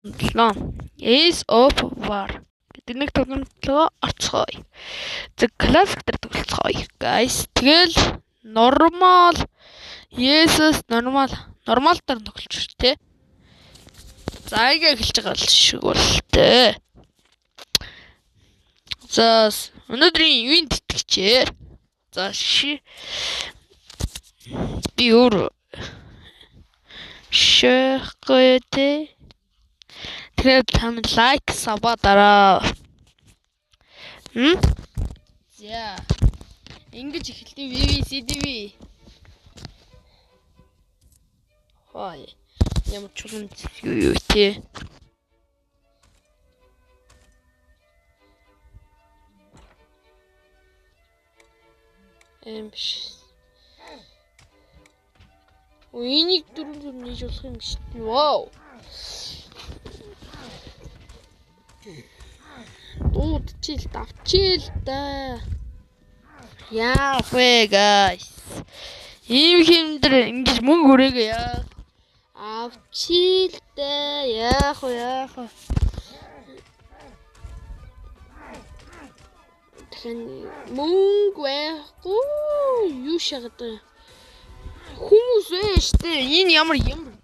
Ace of War гэдэг нэг тогломжлогоо орцгоё. За classic дээр тоглоцгоё. Guys, тэгэл normal normal дээр тоглож шүү, тэ. За ингээ эхэлж байгаа л шиг бол тэ. За өнөөдрийн ивент итгэжээ. За би өөр шэхгэтэ тэгээд там лайк саба дараа. За ингэж эхэлтий VVCDV. Хой. Ямар чулуун юу те. Энийг дөрөв нээж болох юм шүү дээ. Вау. Дуудчил давчил да. Яа вэ guys. Ийм хэмдэр ингэж мөнгө өрөөгөө яа. Авчил да. Яах вэ. Мөнгө байхгүй юу шахаад байна. Хүмүүс ээ штэ. Энэ ямар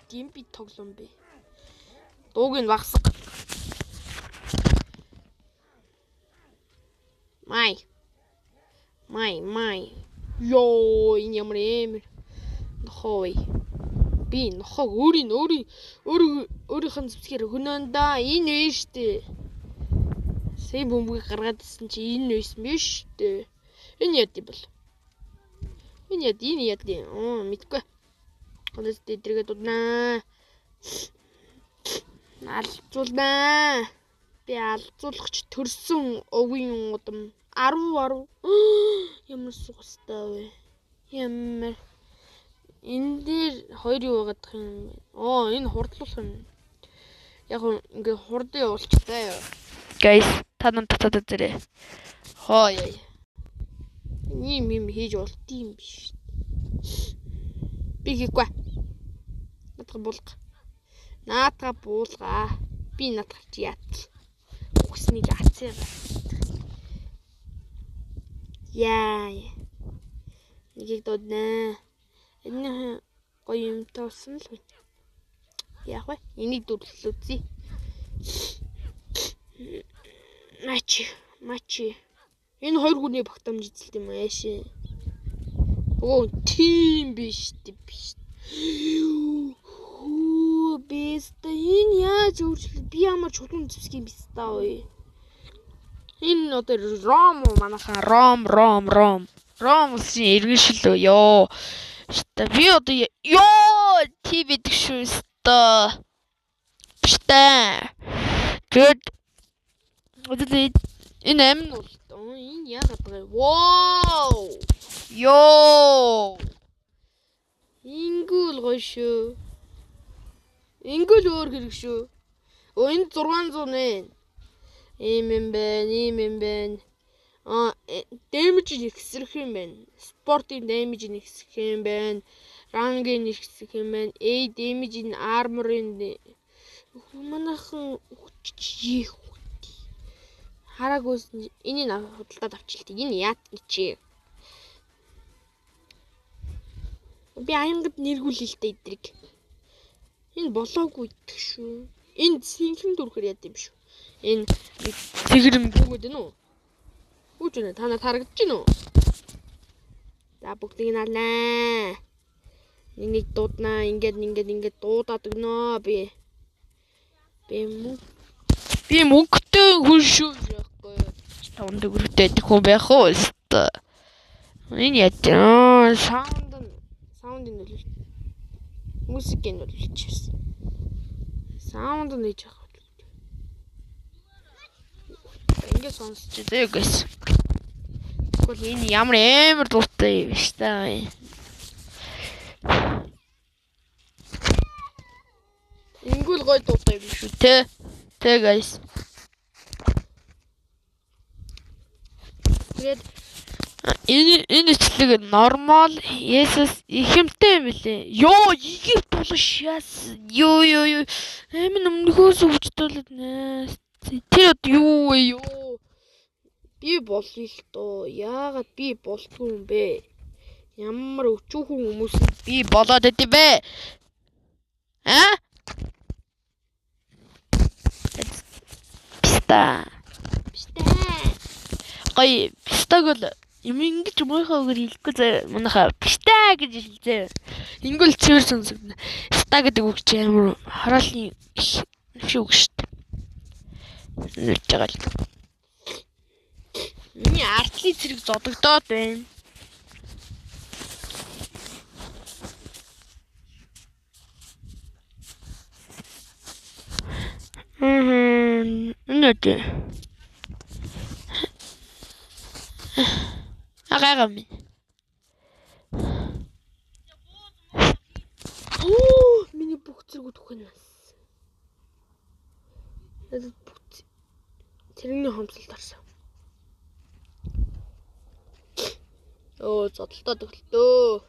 гимби тоглоом бэ? Дууг нь багсаг. Май. Йоо, энэ ямар эмэр. Нохой. Би нохог өөрийнх нь зүсгээр хөнөн да. Энэ вэ штэ. Сэй бөмбөг гаргаад ирсэн чи энэ байсан биш штэ. Энэ яд юм бол. Энэ яд. Мэдгүй. Хонос дэдрэгээ дуднаа. Алзуулнаа. Би алзуулагч төрсөн овгийн удам 10. Ямар сугастай вэ? Ямар. Энэ дээр хоёр юу байгаад юм. Энэ хурдлуулах юм. Яг ингээ хурдан явуулчихлаа юу. Guys, та нар татаад үзээрэй. Хой. Ийм хийж болт юм биш. Би хийхгүй. Наатга буулгаа. Би наатгач яат. Үснийг ацаа. Яа. Нэгийг дууднаа. Энэ гоё юм тоосон л байна. Яах вэ? Энийг дүрлэл үзье. Мачи. Энэ хоёр хүний багтаамж эзэлт юм аашаа. Тийм биш. Бэста энэ яаж өөрчлөлт би ямар чулуун зүсгийн биз таа вэ? Энэ одоо ром манайхаа ром иргэншил ёо. Шта би одоо ёо ТV гэдэг шүү ста. Шта. Good. Энэ амин бол энэ яагаад байгаа вэ? Вау! Ёо! Ингүүл гоё шүү. Ингүүл өөр хэрэг шүү. Энэ 600 нэ. Ийм юм байна. Damage ихсрэх юм байна. Спортын damage ихсрэх юм байна. Рангийн ихсрэх юм байна. Damage armor-ын манайхан хүчиж хараагүйс энийг худалдаад авчлаа. Энэ яат гэж. Би аянгад нэргүүлээ л дээ эдрийг. Энэ болоогүй идэх шүү. Энэ синхрон дүрхээр яд юм шүү. Энэ тэгрэм гүгээд байна уу? Үгүй ээ, та нар харагдаж байна уу? За бүгдийг нь алнаа. Энийг дууднаа. Ингээд дуудаад өгнөө би. Би мөнгөтэй хүн шүү. 5 төгрөгтэй хүн байх уу? Энэ яд. Саундын нөлөөлж. Музикийн нөлөөлж байсан. Саунд нээж авах. Ингээд сонсч дээ guys. Тэгвэл энэ ямар дуутай юм биш таа. Ингүүл гоё дуутай юм шүү те. Тэ guys. Тэгээд Энэ ичлэг нормал Есүс ихэмтэй юм лээ. Йоо, игээр булш яас. Юу. Амин өмнөхөөс өвчтөлөд нэ. Тэр юу вэ юу? Би болъё л доо. Яагаад би болдгүй юм бэ? Ямар өчүүхэн хүмүүс би болоод идэв бэ? А? Писта. Гоё, пистаг л юм ингэж муухай үгээр хэлэхгүй заа. Манайха писта гэж хэлзээ. Ингүүл цэвэр сонсогдно. Писта гэдэг үг чи амар хараалын их үг шүү дээ. Нэрж байгаа л. Миний артлын зэрэг зодогдоод байна. Нөтэ. Агаарами. Миний бүх зэргүүд уханаас. Надад бүх цэрэгний хомсолд орсон. Зодолтоо төглөө.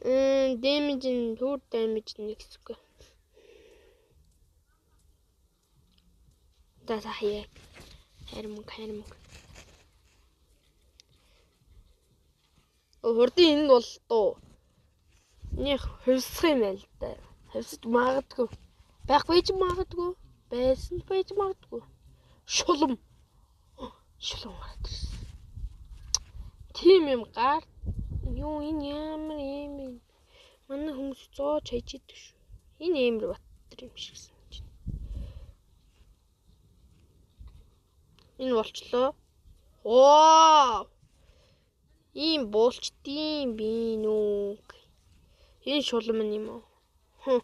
Damage нь түр damage нэг хэсэг. Хаяа. Хармаг. Хурдын энд бол доо. Нэг хөвсөх юм байл та. Хөвсөж магадгүй. Байхгүй ч магадгүй. Байсан байж магадгүй. Шулам гараад ирсэн. Тийм юм гар. Юу энэ ямар юм бэ? Манай хүмүүс зоож хайж идэв шүү. Энэ эмэр баттар юм шиг санаж байна. Энэ болчлоо. Ийм болчдیں۔ Би нүг. Энэ шулам юм уу?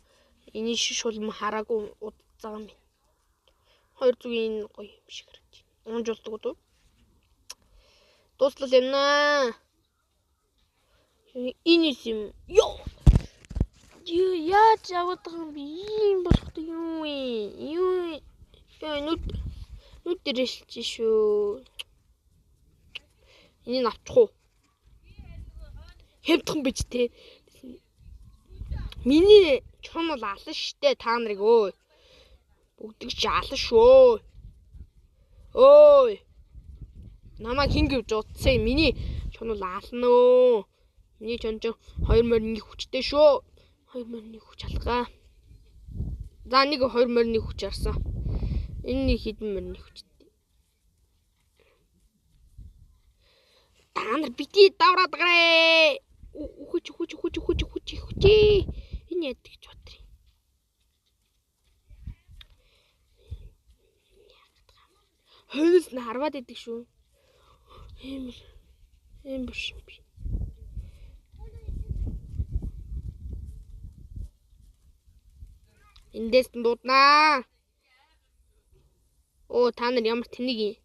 Энэ шулам хараагүй удаа юм. Хоёр зүгийн гоё юм шиг харагдаж байна. Унжуулдаг уу? Дуслал юм наа. Энэ юм. Ёо. Яаж яваад байгаа юм бэ? Ийм болохгүй юу вэ? Яа нүд дэрэлж шүү. Энэ авчих уу? Хэмтхэн бич те. Миний чон бол алан штэ та нарыг өө. Бүгдэг чи алан шүү. Ой. Намайг хин гэж утсаа миний чон бол алан өө. Миний чон 201 хүчтэй шүү. 201 хүч алгаа. За нэг 201 хүч арсан. Энэ нэг хэдэн мөрний хүчтэй. Та нар бити давраад гараа. Хүч. Энэ яд гэж бодрий. Хойноос нь харваад идэг шүү. Ийм биш юм би. Эндээс нь дууднаа. Та нар ямар тэнэг юм?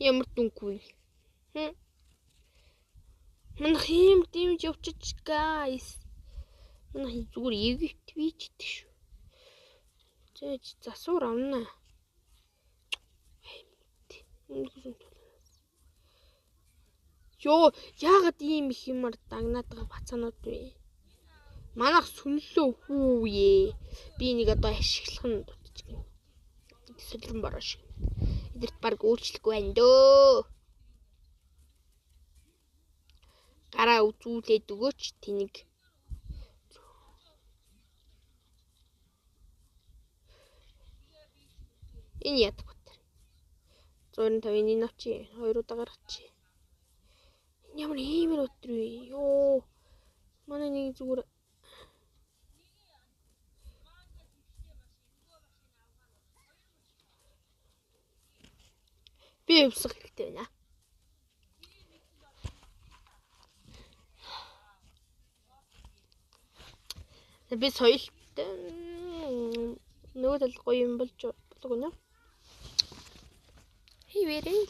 Ямар дүнгүй. Манайх юм дэмж явчих guys. Манайх зүгээр Египт вичтэй шүү. Зөөж засвар авна. Ёо, яагаад ийм их юмар дагнаад байгаа бацаанууд вэ? Манайх сүнлөө хүүе. Би нэг одоо ашиглах нь дутчих. Солирн бараа шиг. Эдэрт баг өөрчлөхгүй байна дөө. Гараа үзүүлээд өгөөч тэнийг. Энэ яд бат. 150-ийн энэ авчи. 2 удаа гаргачих. Энэ ямар иймэр өтер вэ? Ёо. Манай нэг зүгээр би өвсөх хэрэгтэй байна. Би соёлтой нөгөө тал гоё юм болж болов уу? Хивэрэй.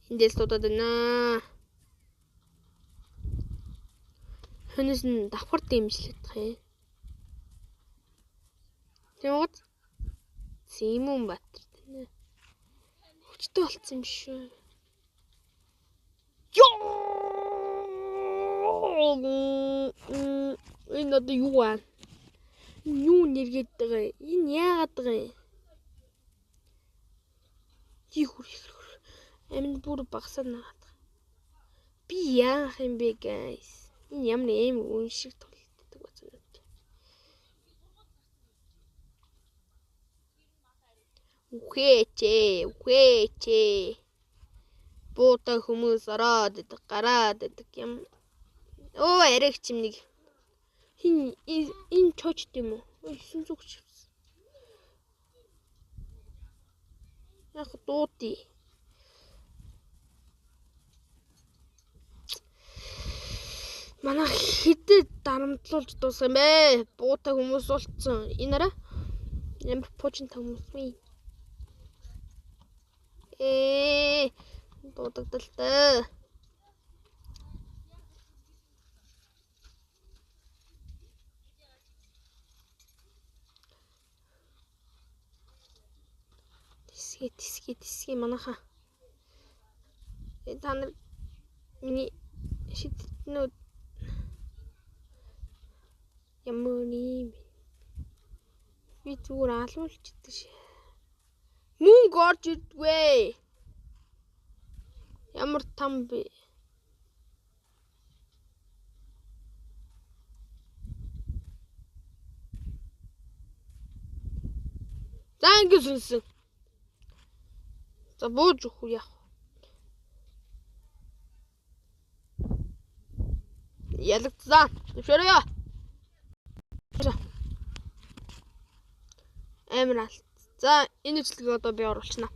Эндээс дуудаад байна. Түүнээс нь давхар дэмжлэх юм. Тэгвэл Симон Баатар тийм ээ. Хүчтэй болцсон юм шүү. Энэ одоо юу вэ? Юу нэргээд байгаа юм? Энэ яагаад байгаа юм? Ийхүр. Амин бүр багсаад нагаад. Би яах юм бэ, guys? Энэ ямар юм үншиг толддог байна. Үхээч. Буута хүмүүс ороод идэг, гараад идэг юм. Оо, аригч юм нэг. Хин энэ чочд юм уу? 900 ч. Яг дууди. Манай хэдэд дарамтлуулж дууссан бэ? Буута хүмүүс болцсон. Энэ арай ямар пуужин хүмүүс вэ? Дуудагдaltaй. Тисгээ манаха. Та нар миний шиднүүд ямар юм. Би зүгээр алуулж идэж шээ. Мөнгө орж ирдгүй. Ямар там бэ? За ингэ сүнсэн. За бууж өгөх яах. Ялагцсан. Зөвшөөрөө. Амир алт. За энэ үйлчлэгийг одоо би оруулчихна.